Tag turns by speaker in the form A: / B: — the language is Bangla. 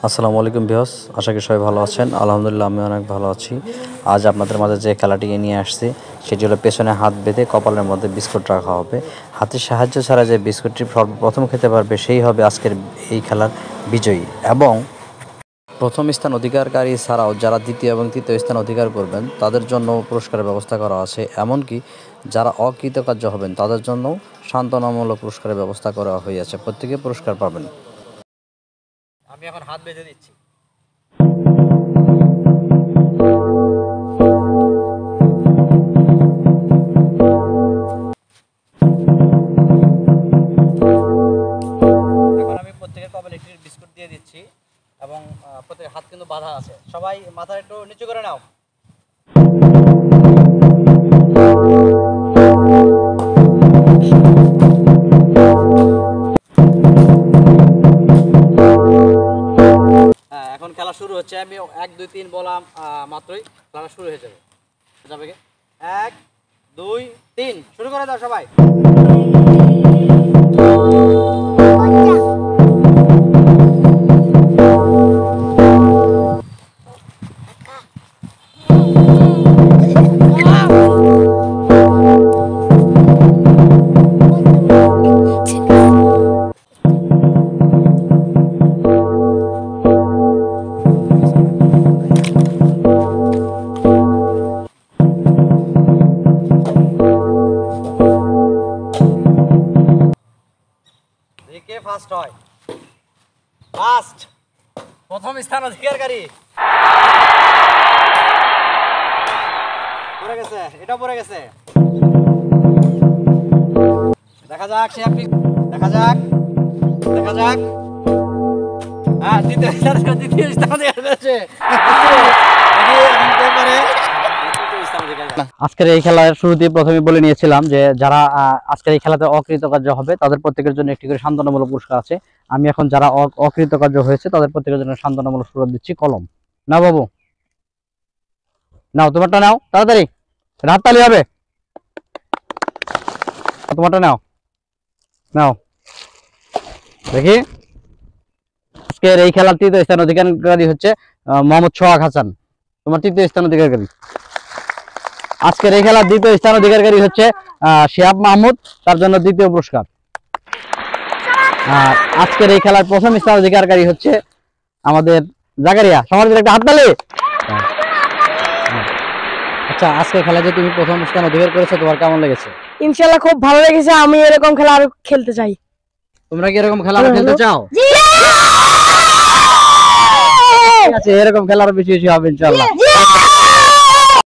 A: আসসালামু আলাইকুম ভিউয়ার্স, আশা করি সবাই ভালো আছেন। আলহামদুলিল্লাহ আমি অনেক ভালো আছি। আজ আপনাদের মাঝে যে খেলাটি নিয়ে আসছি সেটি হলো পেছনে হাত বেঁধে কপালের মধ্যে বিস্কুট রাখা হবে। হাতের সাহায্য ছাড়া যে বিস্কুটটি সর্বপ্রথম খেতে পারবে সেই হবে আজকের এই খেলার বিজয়ী। এবং প্রথম স্থান অধিকারকারী ছাড়াও যারা দ্বিতীয় এবং তৃতীয় স্থান অধিকার করবেন তাদের জন্য পুরস্কারের ব্যবস্থা করা আছে। এমনকি যারা অকৃতকার্য হবেন তাদের জন্য সান্ত্বনামূলক পুরস্কারের ব্যবস্থা করা হয়েছে। প্রত্যেকে পুরস্কার পাবেন।
B: আমি এখন হাত বেঁধে দিচ্ছি। এখন আমি প্রত্যেকের কপালে একটি বিস্কুট দিয়ে দিচ্ছি এবং প্রত্যেকের হাত কিন্তু বাঁধা আছে। সবাই মাথা একটু নিচু করে নাও। এখন খেলা শুরু হচ্ছে। আমি 1 2 3 বললাম মাত্রই খেলা শুরু হয়ে যাবে। যাবে কি 1 2 3 শুরু করে দাও সবাই। কে ফার্স্ট হয়? ফার্স্ট প্রথম স্থান অধিকারী পড়ে গেছে, এটা পড়ে গেছে। দেখা যাক সে আপনি দেখা যাক দেখা যাক। হ্যাঁ দ্বিতীয় স্থান অধিকার পেয়েছে।
C: আজকের এই খেলার শুরুতে প্রথমে বলে নিয়েছিলাম যে যারা আজকের এই খেলাতে অকৃতকার্য হবে তাদের প্রত্যেকের জন্য একটি করে সান্ত্বনামূলক পুরস্কার আছে। আমি এখন যারা অকৃতকার্য হয়েছে তাদের প্রত্যেকের জন্য সান্ত্বনামূলক পুরস্কার দিচ্ছি। কলম নাও বাবু, নাও তোমারটা নাও, তাড়াতাড়ি হাততালি হবে। তোমারটা নাও, নাও দেখি। আজকের এই খেলার তৃতীয় স্থান অধিকারী হচ্ছে মোহাম্মদ সোহাগ হাসান। তোমার তৃতীয় স্থান অধিকারী। আজকের এই খেলার দ্বিতীয় স্থান অধিকারী হচ্ছে শিহাব মাহমুদ, তার জন্য দ্বিতীয় পুরস্কার। আর আজকের এই খেলার প্রথম স্থান অধিকারী হচ্ছে আমাদের জাকারিয়া। সমাজের একটা হাততালি। আচ্ছা, আজকের খেলা যে তুমি প্রথম স্থান অধিকার করেছো তোমার কেমন লেগেছে?
D: ইনশাআল্লাহ খুব ভালো লেগেছে। আমি এরকম খেলা আরো খেলতে চাই।
C: তোমরা কি এরকম খেলা খেলতে চাও? ঠিক আছে, এরকম খেলা আরো বেশি বেশি হবে ইনশাআল্লাহ।